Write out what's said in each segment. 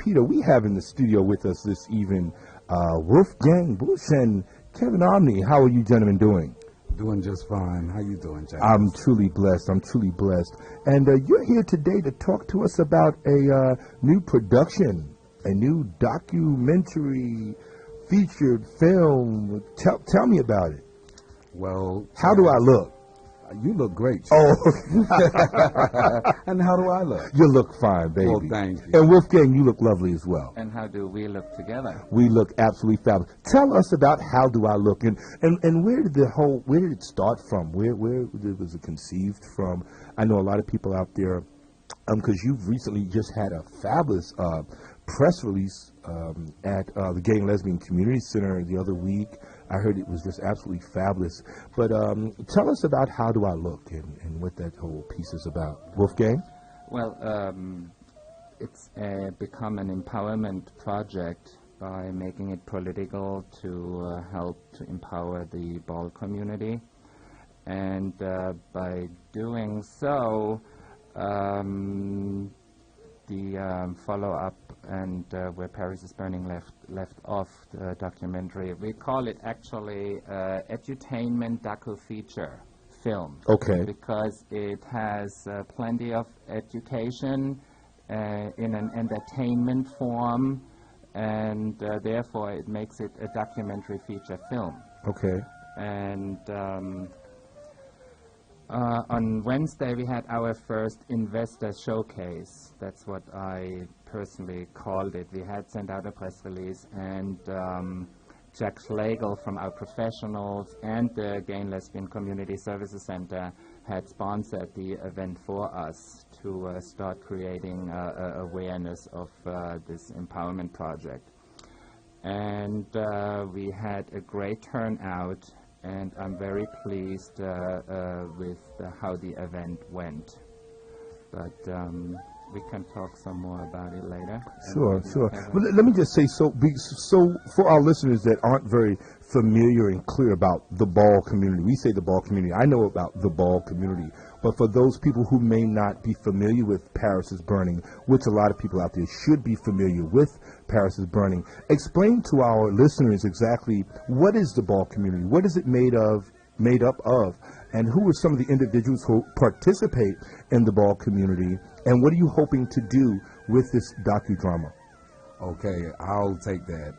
Peter, we have in the studio with us this evening Wolfgang Busch and Kevin Omni. How are you gentlemen doing? Doing just fine. How you doing, Chaz? I'm truly blessed. I'm truly blessed. And you're here today to talk to us about a new production, a new documentary featured film. Tell me about it. Well, how do I look? You look great. Oh. And how do I look? You look fine, baby. Well, thank you. And Wolfgang, you look lovely as well. And how do we look together? We look absolutely fabulous. Tell us about how do I look, and where did it start from? Where was it conceived from? I know a lot of people out there, because you've recently just had a fabulous press release at the Gay and Lesbian Community Center the other week. I heard it was just absolutely fabulous. But tell us about how do I look and what that whole piece is about. Wolfgang? Well, it's become an empowerment project by making it political to help to empower the ball community. And by doing so, the follow-up and where Paris is Burning left off the documentary. We call it actually edutainment docu-feature film. Okay. Because it has plenty of education in an entertainment form, and therefore it makes it a documentary feature film. Okay. And on Wednesday, we had our first investor showcase. That's what I personally called it. We had sent out a press release, and Jack Schlegel from Our Professionals and the Gay and Lesbian Community Services Center had sponsored the event for us to start creating awareness of this empowerment project. And we had a great turnout, and I'm very pleased with how the event went. But we can talk some more about it later. Sure. Well, let me just say, so for our listeners that aren't very familiar and clear about the ball community, we say the ball community. I know about the ball community, but for those people who may not be familiar with Paris is Burning, which a lot of people out there should be familiar with Paris is Burning, explain to our listeners exactly what is the ball community, what is it made up of, and who are some of the individuals who participate in the ball community, and what are you hoping to do with this docudrama? Okay, I'll take that.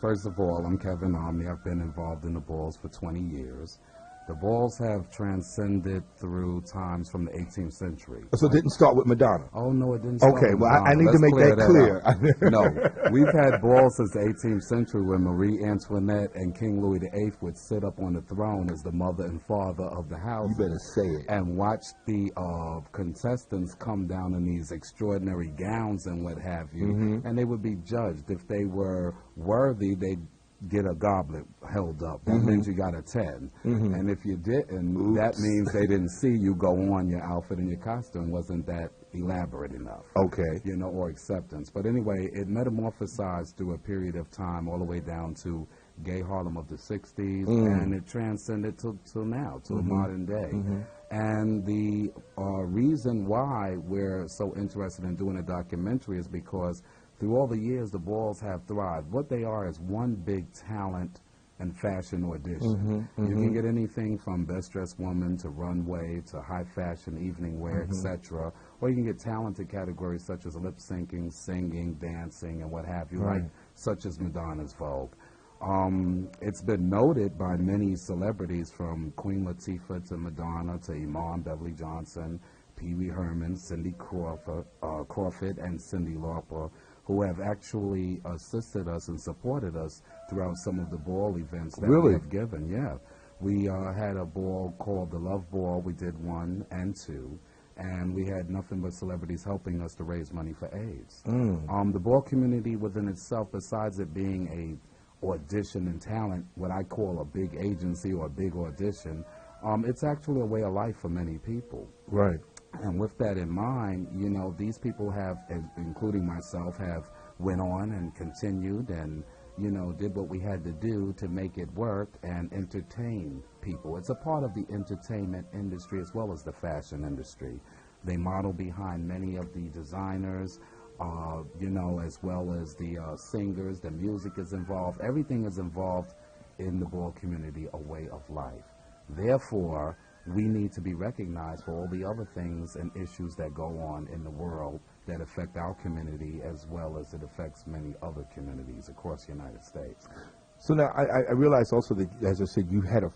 First of all, I'm Kevin Omni. I've been involved in the balls for 20 years. The balls have transcended through times from the 18th century. So it didn't start with Madonna? Oh, no, it didn't start Okay, with well, Madonna. I need to make that clear. No, we've had balls since the 18th century when Marie Antoinette and King Louis VIII would sit up on the throne as the mother and father of the house. You better say it. And watch the contestants come down in these extraordinary gowns and what have you, and they would be judged. If they were worthy, they'd get a goblet held up. That means you got a 10. And if you didn't, that means they didn't see you go on. Your outfit and your costume wasn't that elaborate enough. Okay. You know, or acceptance. But anyway, it metamorphosized through a period of time all the way down to gay Harlem of the 60s, and it transcended till now, to the modern day. And the reason why we're so interested in doing a documentary is because through all the years, the balls have thrived. What they are is one big talent and fashion audition. You can get anything from best dressed woman to runway to high fashion evening wear, etc. Or you can get talented categories such as lip syncing, singing, dancing, and what have you, like such as Madonna's Vogue. It's been noted by many celebrities from Queen Latifah to Madonna to Iman Beverly Johnson, Pee Wee Herman, Cindy Crawford, and Cyndi Lauper, who have actually assisted us and supported us throughout some of the ball events that we have given. Yeah, we had a ball called the Love Ball. We did 1 and 2, and we had nothing but celebrities helping us to raise money for AIDS. The ball community within itself, besides it being a audition and talent, what I call a big agency or a big audition, it's actually a way of life for many people. Right. And with that in mind, you know, these people have, including myself, have went on and continued and, you know, did what we had to do to make it work and entertain people. It's a part of the entertainment industry as well as the fashion industry. They model behind many of the designers. you know, as well as the singers, the music is involved. Everything is involved in the ball community, a way of life. Therefore, we need to be recognized for all the other things and issues that go on in the world that affect our community, as well as it affects many other communities across the United States. So now I realize also that, as I said, you had a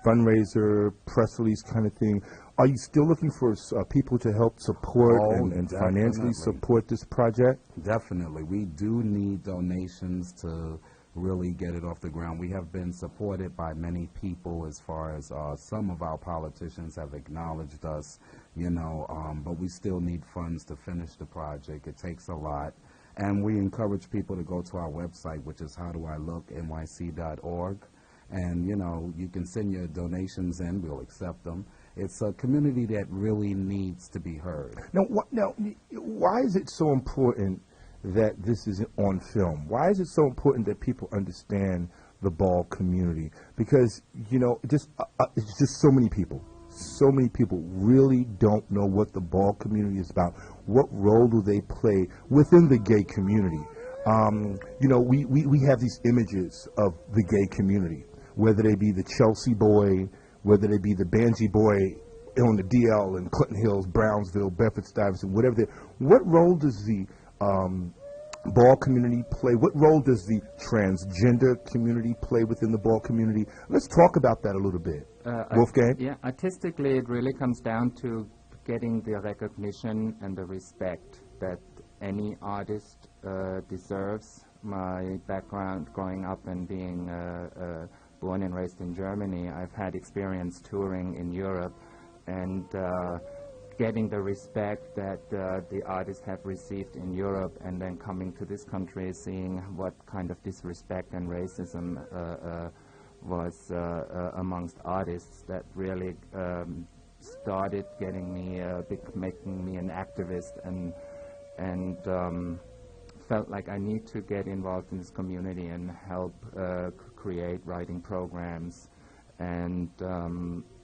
fundraiser, press release kind of thing. Are you still looking for people to help support and financially support this project? Definitely. We do need donations to really get it off the ground. We have been supported by many people, as far as some of our politicians have acknowledged us, you know, but we still need funds to finish the project. It takes a lot. And we encourage people to go to our website, which is howdoilooknyc.org. And, you know, you can send your donations in. We'll accept them. It's a community that really needs to be heard. Now, why is it so important that this is on film? Why is it so important that people understand the ball community? Because, you know, it's just so many people really don't know what the ball community is about. What role do they play within the gay community? You know, we have these images of the gay community, whether they be the Chelsea boy, whether they be the Banji boy on the DL in Clinton Hills, Brownsville, Bedford-Stuyvesant, whatever. What role does the ball community play? What role does the transgender community play within the ball community? Let's talk about that a little bit. Wolfgang? Yeah, artistically it really comes down to getting the recognition and the respect that any artist deserves. My background growing up and being born and raised in Germany, I've had experience touring in Europe, and getting the respect that the artists have received in Europe, and then coming to this country, seeing what kind of disrespect and racism was amongst artists, that really started getting me, making me an activist, and felt like I need to get involved in this community and help create writing programs and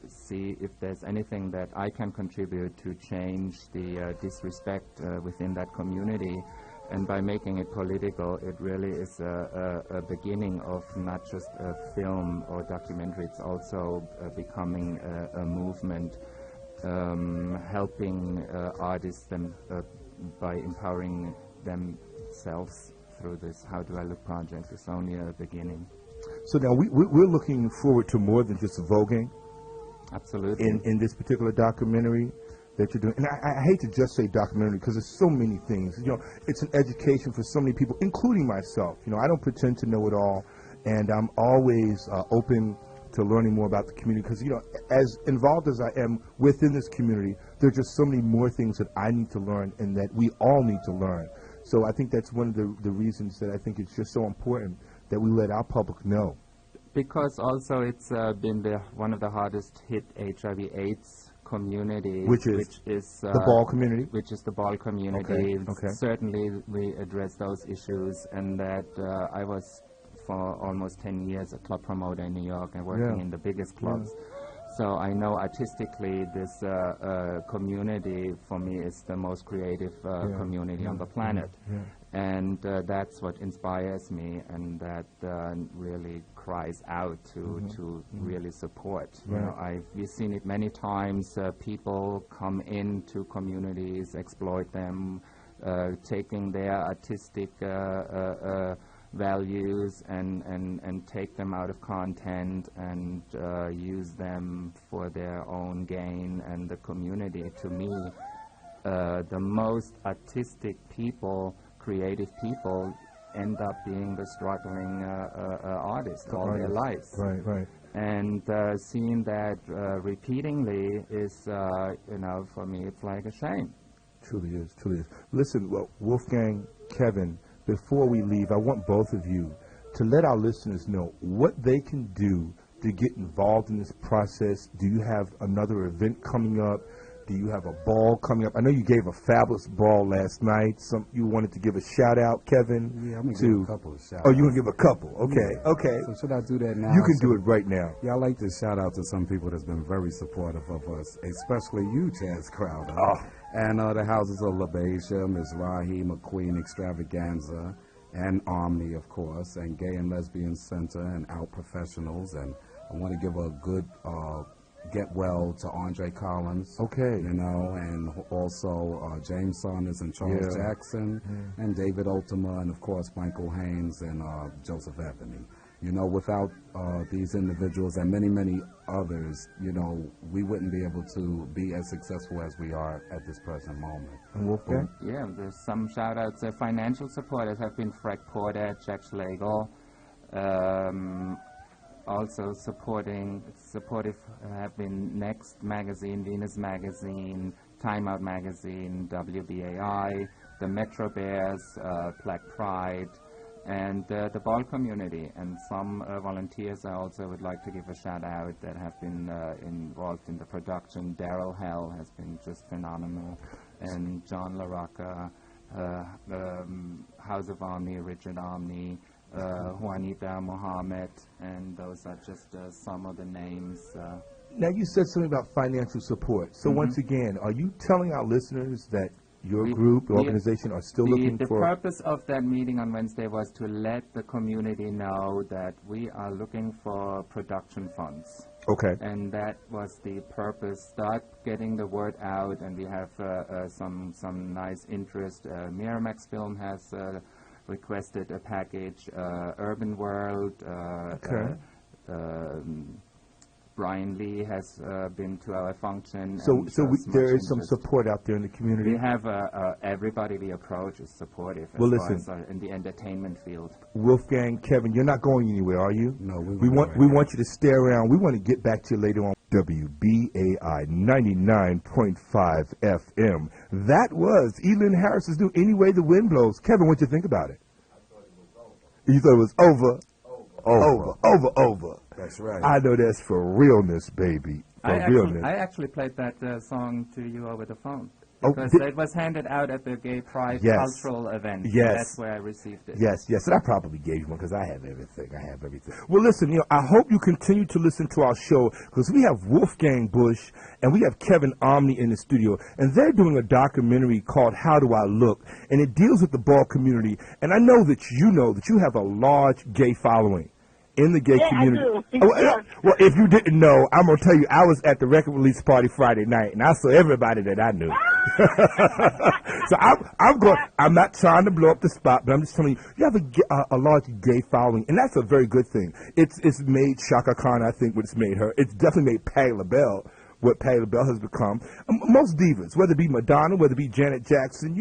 see if there's anything that I can contribute to change the disrespect within that community. And by making it political, it really is a beginning of not just a film or documentary, it's also becoming a movement, helping artists by empowering themselves through this How Do I Look project. It's only a beginning. So now we're looking forward to more than just voguing. Absolutely. In this particular documentary that you're doing. And I hate to just say documentary because there's so many things. You know, it's an education for so many people, including myself. You know, I don't pretend to know it all, and I'm always open to learning more about the community because, you know, as involved as I am within this community, there are just so many more things that I need to learn and that we all need to learn. So I think that's one of the reasons that I think it's just so important that we let our public know. Because also it's been one of the hardest hit HIV/AIDS community, which is the ball community. Which is the ball community. Okay. Certainly, we address those issues, and that I was for almost 10 years a club promoter in New York and working in the biggest clubs. So I know artistically this community for me is the most creative community on the planet. And that's what inspires me, and that really cries out to really support. You know, we've seen it many times. People come into communities, exploit them, taking their artistic values and take them out of content and use them for their own gain and the community. To me, the most artistic people, creative people, end up being the struggling artists all their lives. Right. And seeing that repeatedly is, you know, for me, it's like a shame. Truly is. Listen, well, Wolfgang, Kevin, before we leave, I want both of you to let our listeners know what they can do to get involved in this process. Do you have another event coming up? Do you have a ball coming up? I know you gave a fabulous ball last night. You wanted to give a shout out, Kevin. Yeah, I'm gonna give a couple of shout outs. Oh, you gonna give a couple? Okay, Yeah. okay. So should I do that now? You can do it right now. Yeah, I like to shout out to some people that's been very supportive of us, especially you, Chaz Crowder. Oh. And the Houses of Labasia, Ms. Raheem, a Queen Extravaganza, and Omni, of course, and Gay and Lesbian Center, and Out Professionals. And I want to give a good get well to Andre Collins. Okay. You know, and also James Saunders and Charles Jackson, and David Ultima, and of course Michael Haynes and Joseph Ebony. You know, without these individuals and many, many others, you know, we wouldn't be able to be as successful as we are at this present moment. And Wolfgang? Yeah, there's some shout-outs. Financial supporters have been Frank Porter, Jack Schlegel. Also supportive have been Next Magazine, Venus Magazine, Time Out Magazine, WBAI, the Metro Bears, Black Pride, and the ball community. And some volunteers I also would like to give a shout out that have been involved in the production. Daryl Hell has been just phenomenal, and John LaRocca, House of Omni, Richard Omni, Juanita Mohammed, and those are just some of the names. Now, you said something about financial support. So once again, are you telling our listeners that your group, your organization, are still looking for... The purpose of that meeting on Wednesday was to let the community know that we are looking for production funds. Okay. And that was the purpose, start getting the word out, and we have some nice interest. Miramax Film has requested a package, Urban World, Brian Lee has been to our function. So there is some support out there in the community. We have everybody we approach is supportive as far as in the entertainment field. Wolfgang, Kevin, you're not going anywhere, are you? No, we want you to stay around. We want to get back to you later on. WBAI 99.5 FM. That was Elin Harris's new Any Way the Wind Blows. Kevin, what'd you think about it? I thought it was over. You thought it was over. That's right. I know that's for realness, baby. I actually played that song to you over the phone. Because it was handed out at the Gay Pride cultural event. Yes. That's where I received it. Yes. And I probably gave you one because I have everything. Well, listen, I hope you continue to listen to our show because we have Wolfgang Busch and we have Kevin Omni in the studio. And they're doing a documentary called How Do I Look? And it deals with the ball community. And I know that you have a large gay following in the gay community. I do. Well, if you didn't know, I'm going to tell you, I was at the record release party Friday night, and I saw everybody that I knew. So I'm not trying to blow up the spot, but I'm just telling you, you have a large gay following, and that's a very good thing. It's made Shaka Khan, I think, what it's made her. It's definitely made Patti LaBelle what Patti LaBelle has become. Most divas, whether it be Madonna, whether it be Janet Jackson,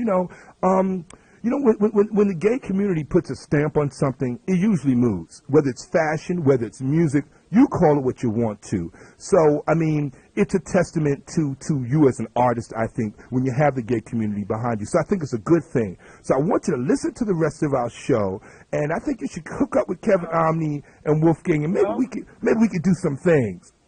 when the gay community puts a stamp on something, it usually moves. Whether it's fashion, whether it's music, you call it what you want to. So, I mean, it's a testament to you as an artist, I think, when you have the gay community behind you. So I think it's a good thing. So I want you to listen to the rest of our show, and I think you should hook up with Kevin Omni and Wolfgang, and maybe we could do some things.